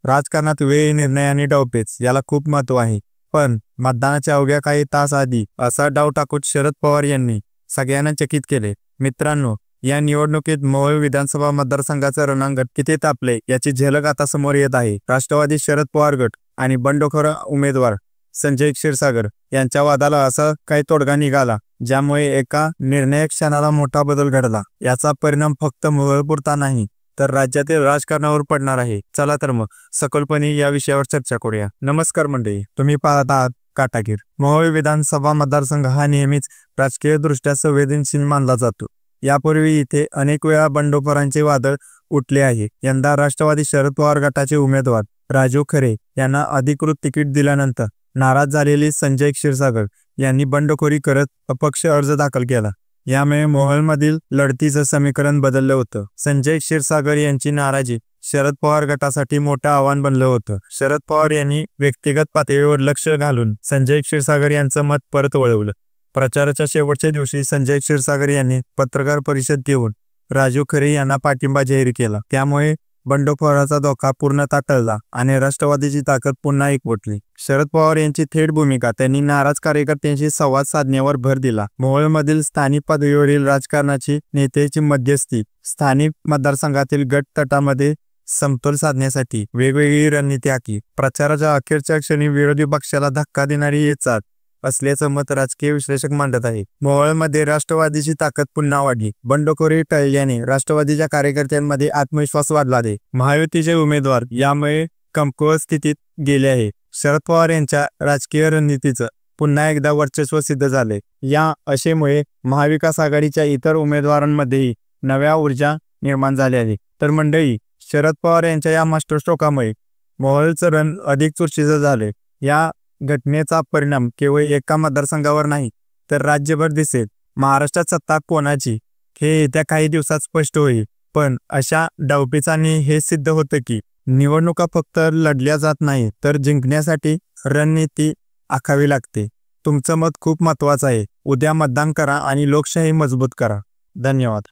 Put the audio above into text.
राजकारणात वेळ, निर्णय आणि डावपेच याला खूप महत्त्व आहे. पण मतदानाच्या अवघ्या काही तास आधी असा डाव टाकून शरद पवार यांनी सगळ्यांना चकित केले. मित्रांनो, या निवडणुकीत मोहोळ विधानसभा मतदारसंघाचं रणांगण किती तापले याची झलक आता समोर येत आहे. राष्ट्रवादी शरद पवार गट आणि बंडखोर उमेदवार संजय क्षीरसागर यांच्या वादाला असा काही तोडगा निघाला, ज्यामुळे एका निर्णायक क्षणाला मोठा बदल घडला. याचा परिणाम फक्त मोहोळपुरता नाही तर राज्यातील राजकारणावर पडणार आहे. चला तर मग सखोलपणे या विषयावर चर्चा करूया. नमस्कार मंडळी, तुम्ही पाहत आहात काटागीर. मोहोळ विधानसभा मतदारसंघ हा नेहमीच राजकीय दृष्ट्या संवेदनशील मानला जातो. यापूर्वी इथे अनेक वेळा बंडखोरांचे वादळ उठले आहे. यंदा राष्ट्रवादी शरद पवार गटाचे उमेदवार राजू खरे यांना अधिकृत तिकीट दिल्यानंतर नाराज झालेले संजय क्षीरसागर यांनी बंडखोरी करत अपक्ष अर्ज दाखल केला. यामुळे मोहोळमधील लढतीचं समीकरण बदललं होतं. संजय क्षीरसागर यांची नाराजी शरद पवार गटासाठी मोठं आव्हान बनलं होतं. शरद पवार यांनी व्यक्तिगत पातळीवर लक्ष घालून संजय क्षीरसागर यांचं मत परत वळवलं. प्रचाराच्या शेवटच्या दिवशी संजय क्षीरसागर यांनी पत्रकार परिषद घेऊन राजू खरे यांना पाठिंबा जाहीर केला. त्यामुळे बंडखोराचा धोका पूर्णतः टळला आणि राष्ट्रवादीची ताकद पुन्हा एकवटली. शरद पवार यांची थेट भूमिका त्यांनी नाराज कार्यकर्त्यांशी संवाद साधण्यावर भर दिला. मोहोळमधील स्थानिक पातळीवरील राजकारणाची नेत्याची मध्यस्थी, स्थानिक मतदारसंघातील गट तटामध्ये समतोल साधण्यासाठी वेगवेगळी रणनीती आखली. प्रचाराच्या अखेरच्या क्षणी विरोधी पक्षाला धक्का देणारी ही चाल असल्याचं मत राजकीय विश्लेषक मांडत आहे. मोहोळमध्ये राष्ट्रवादीची ताकद पुन्हा वाढली. बंडखोरी टळल्याने राष्ट्रवादीच्या कार्यकर्त्यांमध्ये आत्मविश्वास वाढला आहे. महायुतीचे उमेदवार यामुळे कमकुवत स्थितीत गेले आहे. शरद पवार यांच्या राजकीय रणनीतीचं पुन्हा एकदा वर्चस्व सिद्ध झाले. या आशेमुळे महाविकास आघाडीच्या इतर उमेदवारांमध्येही नव्या ऊर्जा निर्माण झाली आहे. तर मंडळी, शरद पवार यांच्या या मास्टरस्ट्रोकामुळे मोहोळचं रण अधिक चुरशीचं झाले. या घटनेचा परिणाम केवळ एका मतदारसंघावर नाही तर राज्यभर दिसेल. महाराष्ट्रात सत्ता कोणाची हे येत्या काही दिवसात स्पष्ट होईल. पण अशा डावपेचांनी हे सिद्ध होतं की निवडणुका फक्त लढल्या जात नाही तर जिंकण्यासाठी रणनीती आखावी लागते. तुमचं मत खूप महत्त्वाचं आहे. उद्या मतदान करा आणि लोकशाही मजबूत करा. धन्यवाद.